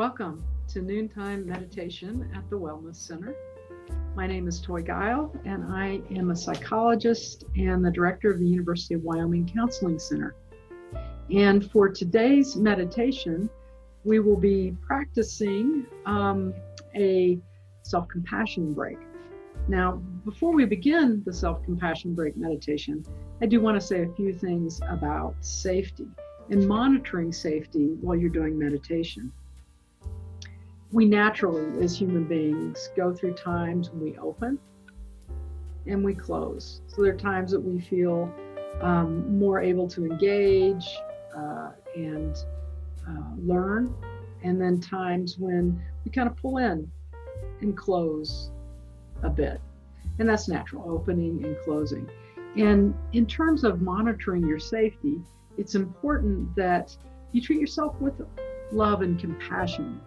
Welcome to Noontime Meditation at the Wellness Center. My name is Toy Guile, and I am a psychologist and the director of the University of Wyoming Counseling Center. And for today's meditation, we will be practicing a self-compassion break. Now, before we begin the self-compassion break meditation, I do want to say a few things about safety and monitoring safety while you're doing meditation. We naturally, as human beings, go through times when we open and we close. So there are times that we feel more able to engage and learn, and then times when we kind of pull in and close a bit. And that's natural, opening and closing. And in terms of monitoring your safety, it's important that you treat yourself with love and compassion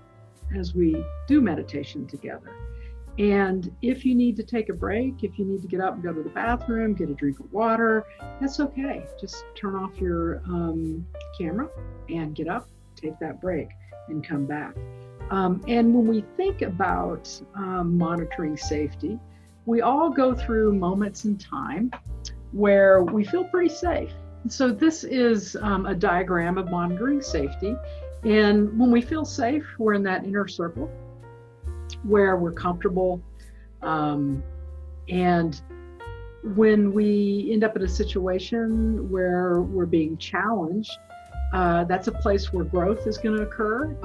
as we do meditation together. And if you need to take a break, if you need to get up and go to the bathroom, get a drink of water, that's okay. Just turn off your camera and get up, take that break, and come back. And when we think about monitoring safety, we all go through moments in time where we feel pretty safe. So this is a diagram of monitoring safety. And when we feel safe, we're in that inner circle where we're comfortable. And when we end up in a situation where we're being challenged, that's a place where growth is going to occur.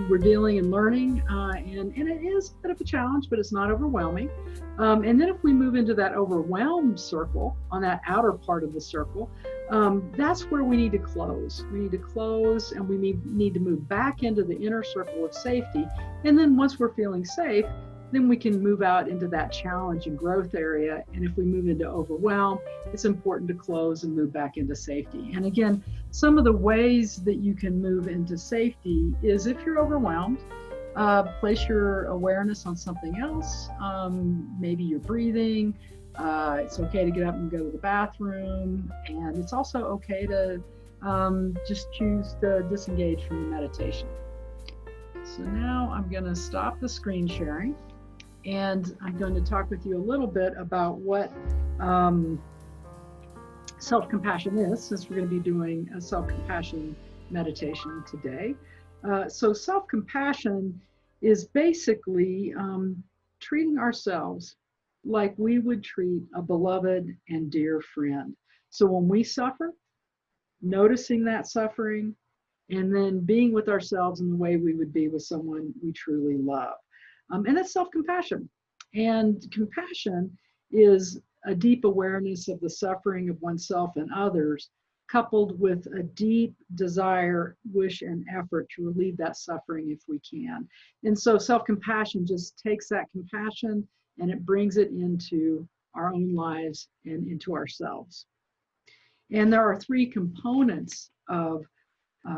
We're dealing and learning, and it is a bit of a challenge, but it's not overwhelming. And then if we move into that overwhelmed circle, on that outer part of the circle, that's where we need to close. We need to close, and we need to move back into the inner circle of safety. And then once we're feeling safe, then we can move out into that challenge and growth area. And if we move into overwhelm, it's important to close and move back into safety. And again, some of the ways that you can move into safety is if you're overwhelmed, place your awareness on something else. Maybe you're breathing. It's okay to get up and go to the bathroom. And it's also okay to just choose to disengage from the meditation. So now I'm going to stop the screen sharing. And I'm going to talk with you a little bit about what self-compassion is, since we're going to be doing a self-compassion meditation today. So self-compassion is basically treating ourselves like we would treat a beloved and dear friend. So when we suffer, noticing that suffering, and then being with ourselves in the way we would be with someone we truly love. And that's self-compassion. And compassion is a deep awareness of the suffering of oneself and others, coupled with a deep desire, wish, and effort to relieve that suffering if we can. And so self-compassion just takes that compassion and it brings it into our own lives and into ourselves. And there are three components of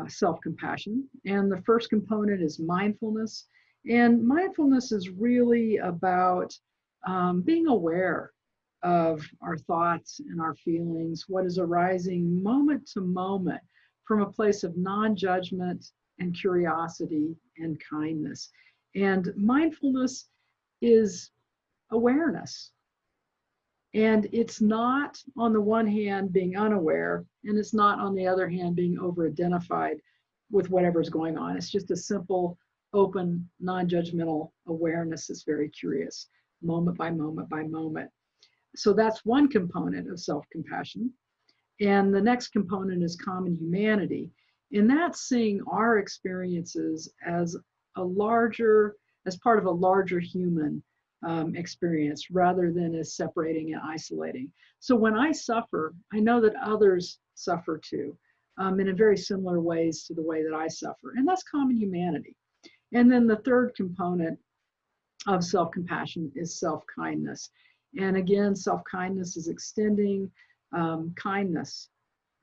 self-compassion. And the first component is mindfulness. And mindfulness is really about being aware of our thoughts and our feelings, what is arising moment to moment from a place of non-judgment and curiosity and kindness. And mindfulness is awareness. And it's not, on the one hand, being unaware, and it's not, on the other hand, being over-identified with whatever's going on. It's just a simple, open, non-judgmental awareness that's very curious, moment by moment by moment. So that's one component of self-compassion. And the next component is common humanity. And that's seeing our experiences as part of a larger human experience rather than as separating and isolating. So when I suffer, I know that others suffer too, in very similar ways to the way that I suffer. And that's common humanity. And then the third component of self-compassion is self-kindness. And again, self-kindness is extending kindness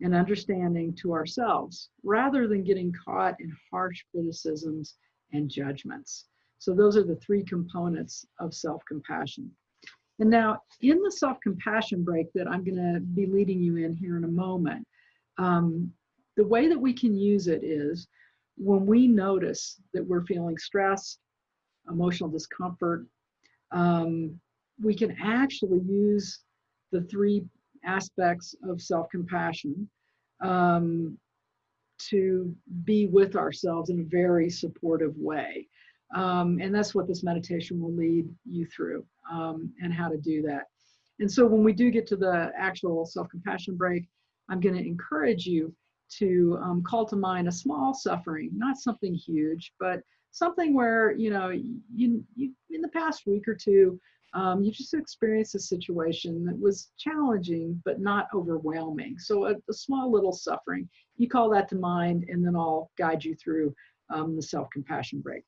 and understanding to ourselves rather than getting caught in harsh criticisms and judgments. So those are the three components of self-compassion. And now in the self-compassion break that I'm going to be leading you in here in a moment, the way that we can use it is when we notice that we're feeling stressed, emotional discomfort, um, we can actually use the three aspects of self-compassion um, to be with ourselves in a very supportive way. And that's what this meditation will lead you through, and how to do that. And so when we do get to the actual self-compassion break, I'm going to encourage you to call to mind a small suffering, not something huge, but something where, you in the past week or two, you just experienced a situation that was challenging, but not overwhelming. So a small little suffering, you call that to mind, and then I'll guide you through the self-compassion break.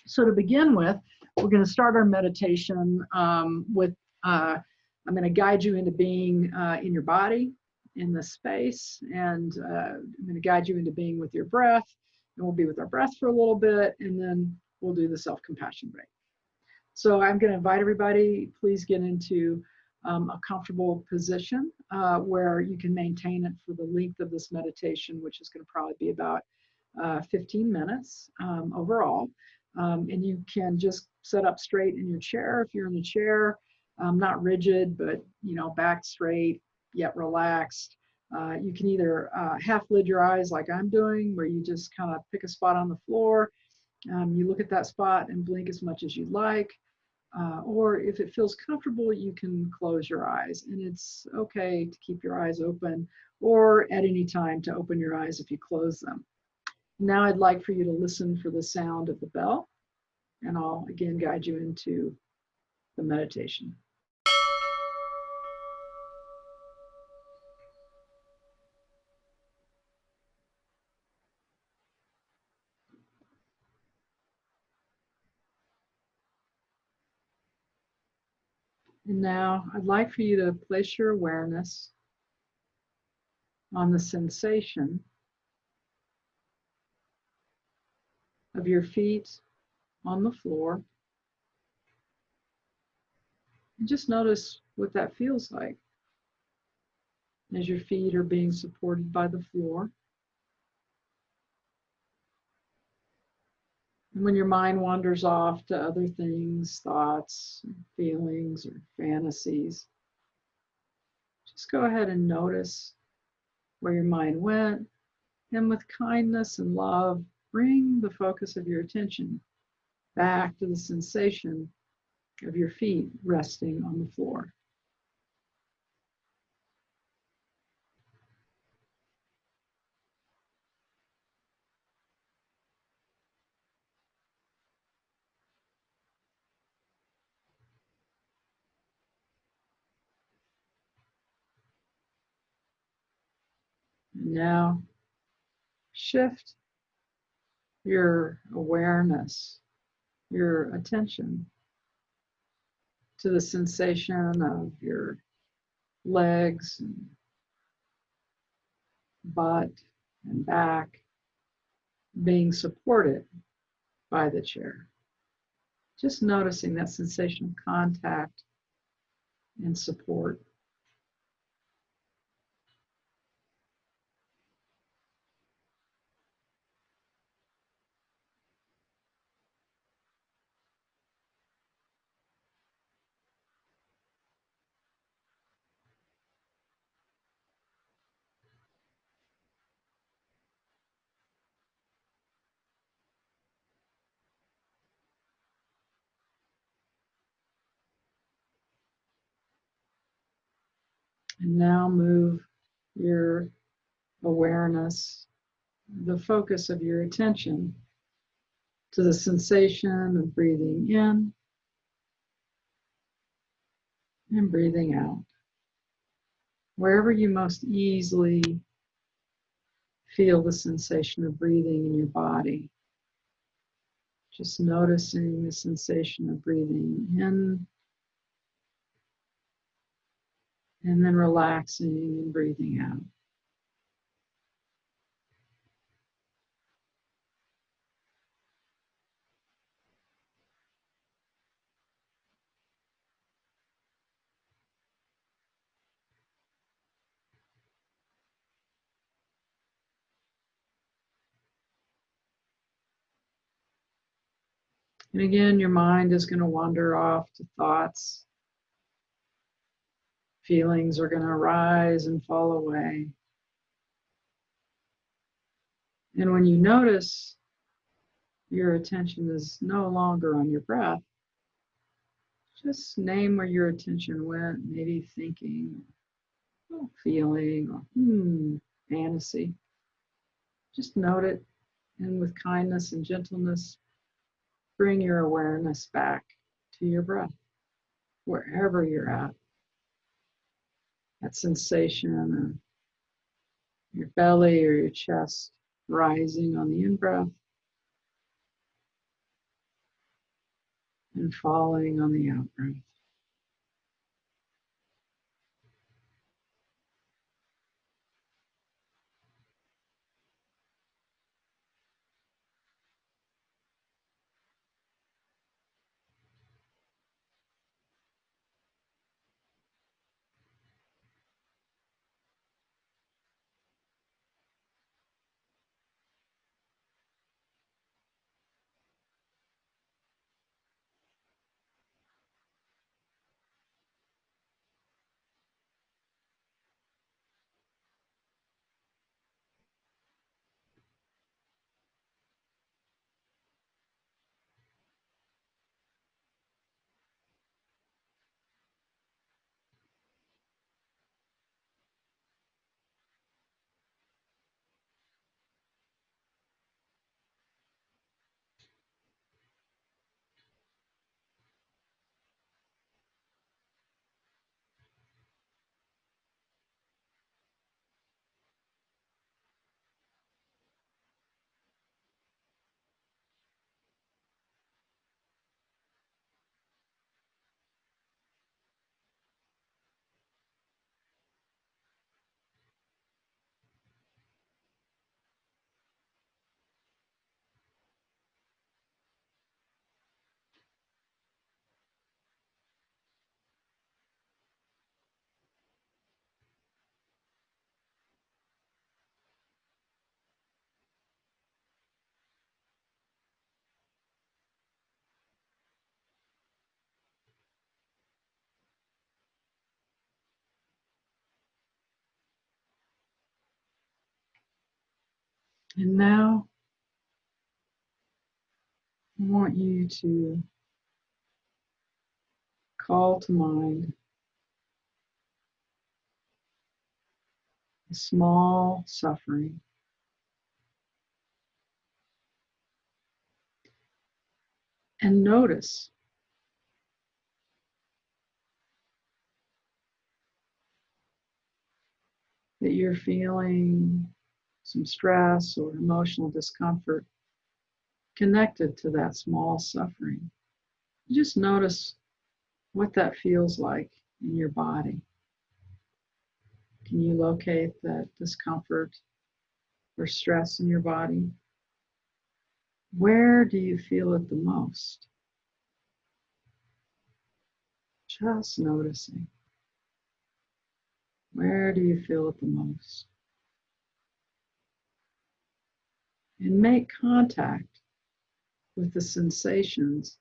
So to begin with, we're going to start our meditation with, I'm going to guide you into being in your body, in this space, and I'm going to guide you into being with your breath, and we'll be with our breath for a little bit, and then we'll do the self-compassion break. So I'm going to invite everybody, please get into a comfortable position where you can maintain it for the length of this meditation, which is going to probably be about 15 minutes overall. And you can just sit up straight in your chair if you're in a chair, not rigid, but back straight, yet relaxed. You can either half lid your eyes like I'm doing, where you just kind of pick a spot on the floor. You look at that spot and blink as much as you like. Or if it feels comfortable, you can close your eyes, and it's okay to keep your eyes open, or at any time to open your eyes if you close them. Now I'd like for you to listen for the sound of the bell, and I'll again guide you into the meditation. And now I'd like for you to place your awareness on the sensation of your feet on the floor, and just notice what that feels like as your feet are being supported by the floor. And when your mind wanders off to other things, thoughts, feelings, or fantasies, just go ahead and notice where your mind went, and with kindness and love, bring the focus of your attention back to the sensation of your feet resting on the floor. And now shift your awareness, your attention to the sensation of your legs and butt and back being supported by the chair. Just noticing that sensation of contact and support. And now move your awareness, the focus of your attention, to the sensation of breathing in and breathing out. Wherever you most easily feel the sensation of breathing in your body, just noticing the sensation of breathing in and then relaxing and breathing out. And again, your mind is going to wander off to thoughts. Feelings are going to rise and fall away. And when you notice your attention is no longer on your breath, just name where your attention went, maybe thinking, or feeling, or fantasy. Just note it, and with kindness and gentleness, bring your awareness back to your breath, wherever you're at. That sensation of your belly or your chest rising on the in-breath and falling on the out-breath. And now I want you to call to mind a small suffering and notice that you're feeling some stress or emotional discomfort connected to that small suffering. Just notice what that feels like in your body. Can you locate that discomfort or stress in your body? Where do you feel it the most? Just noticing. Where do you feel it the most? And make contact with the sensations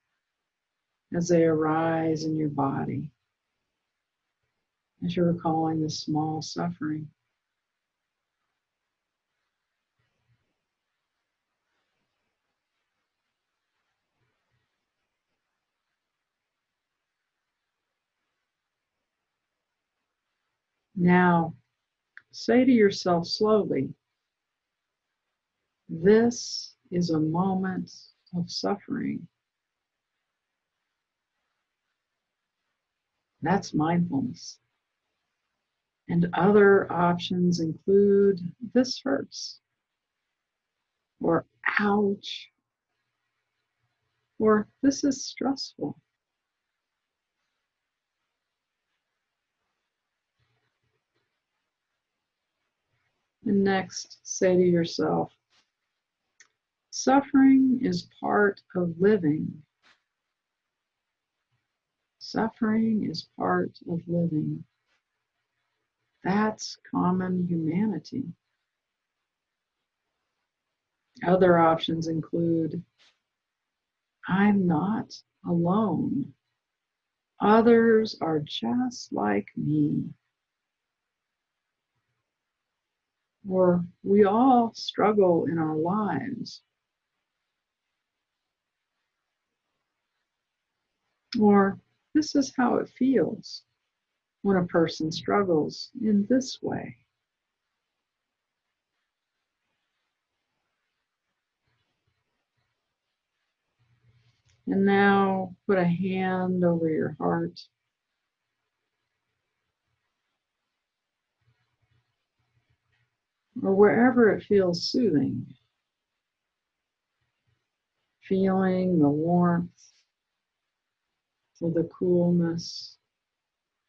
as they arise in your body, as you're recalling this small suffering. Now, say to yourself slowly, this is a moment of suffering. That's mindfulness. And other options include this hurts, or ouch, or this is stressful. And next, say to yourself, suffering is part of living. Suffering is part of living. That's common humanity. Other options include I'm not alone. Others are just like me. Or we all struggle in our lives. Or this is how it feels when a person struggles in this way. And now put a hand over your heart, or wherever it feels soothing, feeling the warmth or the coolness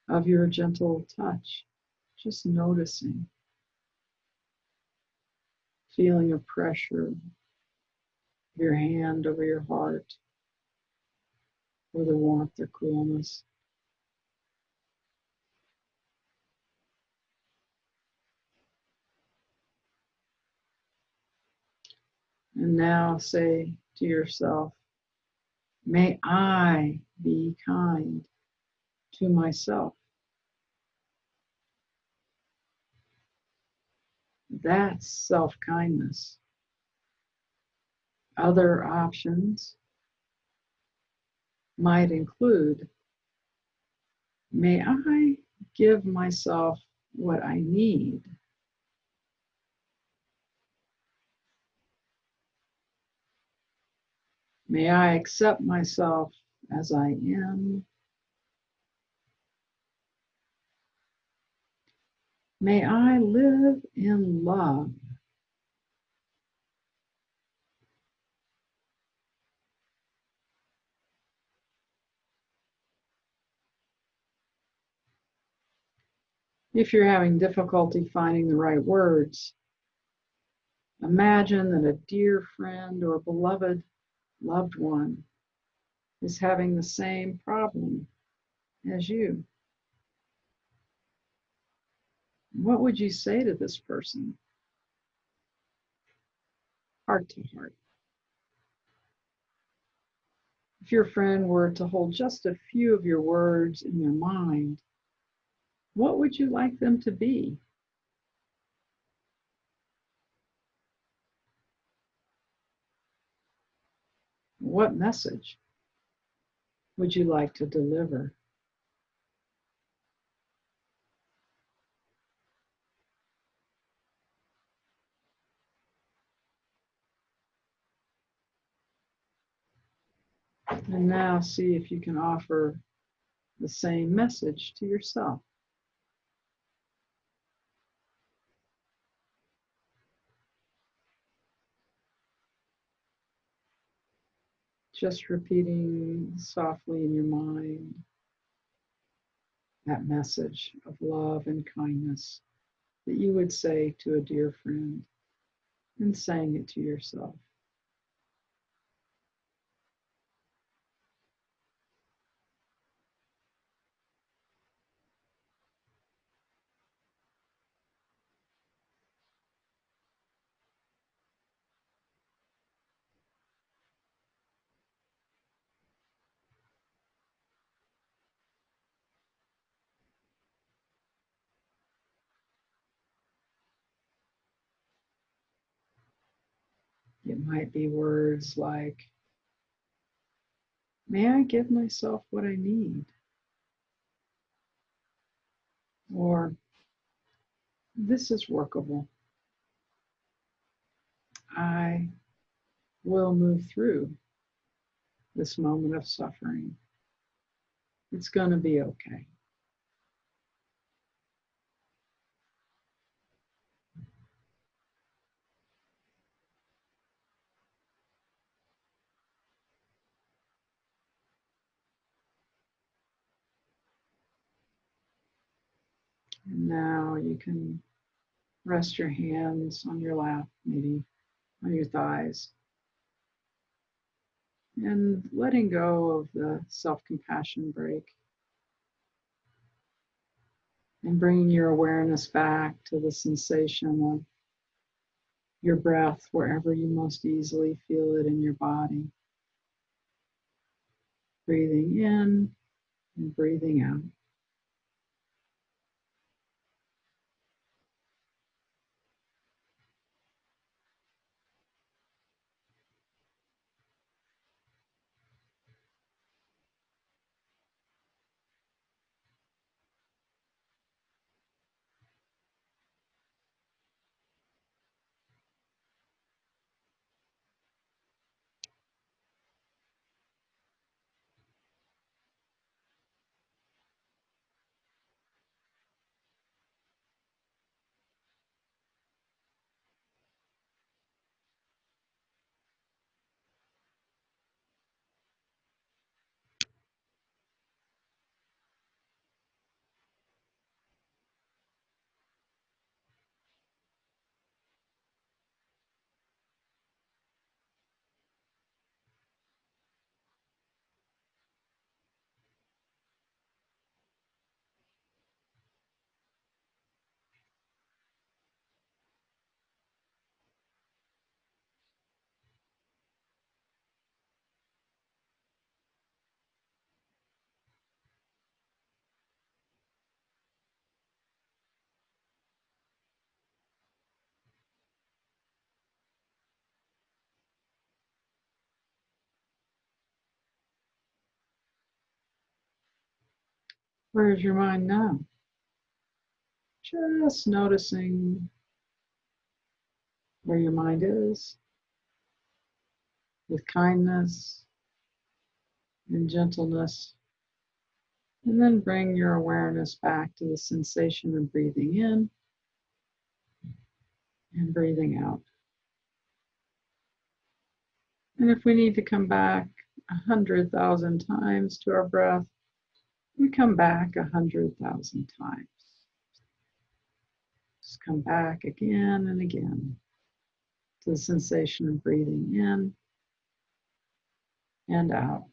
of your gentle touch, just noticing, feeling a pressure of your hand over your heart, or the warmth or coolness. And now say to yourself, may I be kind to myself. That's self-kindness. Other options might include, may I give myself what I need? May I accept myself as I am? May I live in love? If you're having difficulty finding the right words, imagine that a dear friend or beloved loved one is having the same problem as you. What would you say to this person, heart to heart? If your friend were to hold just a few of your words in their mind, what would you like them to be? What message would you like to deliver? And now see if you can offer the same message to yourself. Just repeating softly in your mind that message of love and kindness that you would say to a dear friend, and saying it to yourself. It might be words like, may I give myself what I need? Or, this is workable. I will move through this moment of suffering. It's going to be okay. And now you can rest your hands on your lap, maybe on your thighs, and letting go of the self-compassion break and bringing your awareness back to the sensation of your breath wherever you most easily feel it in your body. Breathing in and breathing out. Where is your mind now? Just noticing where your mind is with kindness and gentleness. And then bring your awareness back to the sensation of breathing in and breathing out. And if we need to come back 100,000 times to our breath, we come back 100,000 times. Just come back again and again to the sensation of breathing in and out.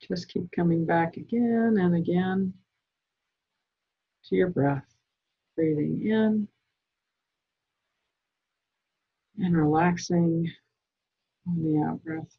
Just keep coming back again and again to your breath. Breathing in and relaxing on the out breath.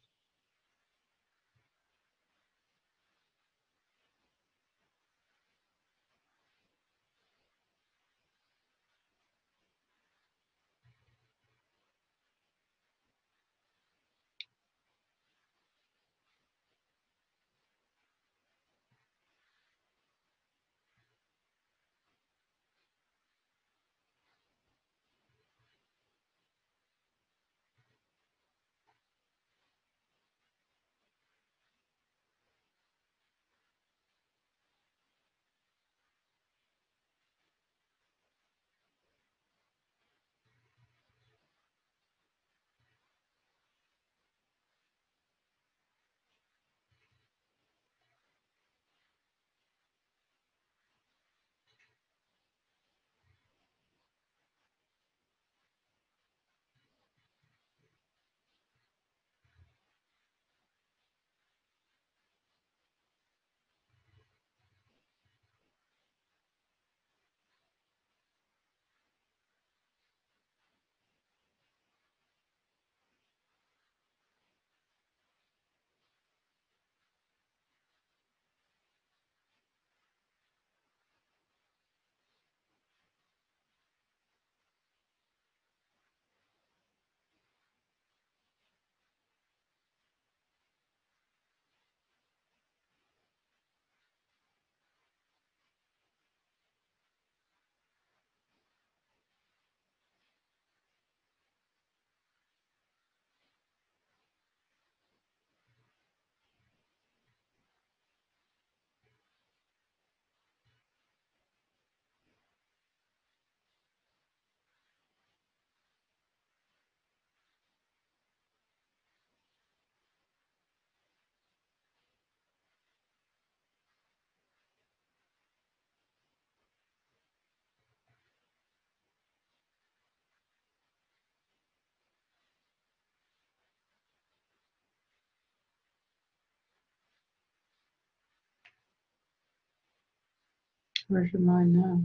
Where's your mind now?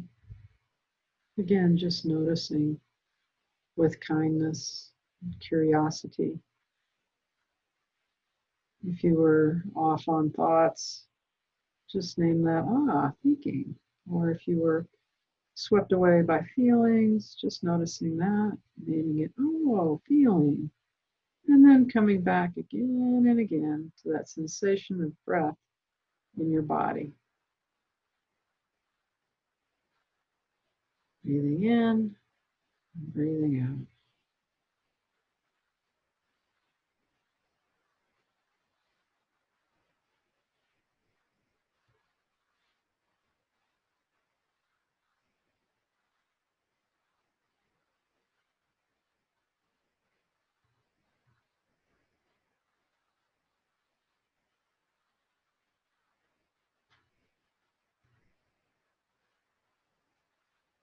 Again, just noticing with kindness and curiosity. If you were off on thoughts, just name that, thinking. Or if you were swept away by feelings, just noticing that, naming it, feeling. And then coming back again and again to that sensation of breath in your body. Breathing in, and breathing out.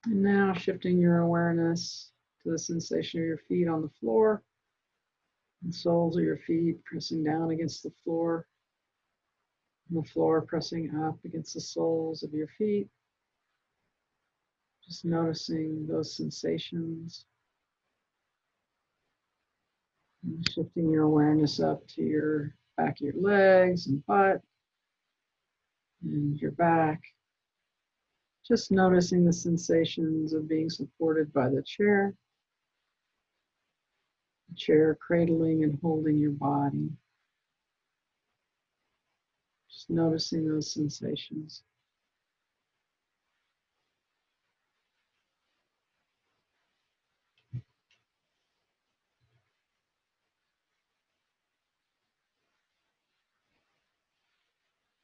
And now shifting your awareness to the sensation of your feet on the floor, the soles of your feet pressing down against the floor, and the floor pressing up against the soles of your feet. Just noticing those sensations. And shifting your awareness up to your back of your legs and butt and your back. Just noticing the sensations of being supported by the chair cradling and holding your body. Just noticing those sensations.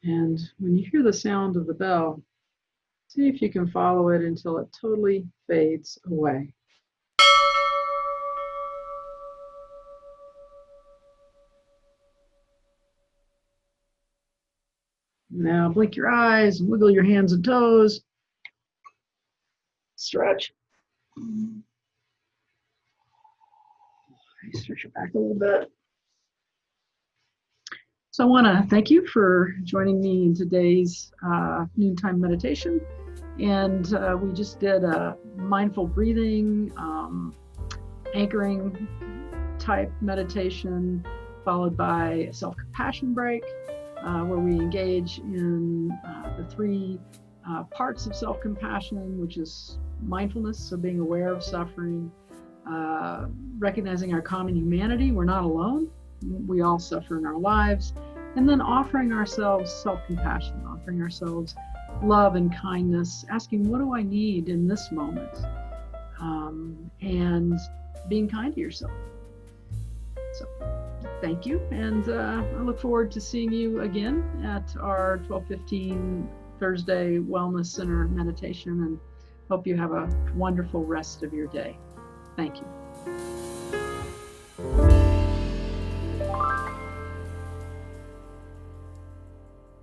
And when you hear the sound of the bell, see if you can follow it until it totally fades away. Now blink your eyes and wiggle your hands and toes. Stretch. Stretch your back a little bit. So I want to thank you for joining me in today's noontime meditation. And we just did a mindful breathing, anchoring type meditation, followed by a self-compassion break, where we engage in the three parts of self-compassion, which is mindfulness, so being aware of suffering, recognizing our common humanity, we're not alone, we all suffer in our lives, and then offering ourselves self-compassion, offering ourselves love and kindness, asking, what do I need in this moment? And being kind to yourself. So thank you, and I look forward to seeing you again at our 12:15 Thursday Wellness Center meditation, and hope you have a wonderful rest of your day. Thank you.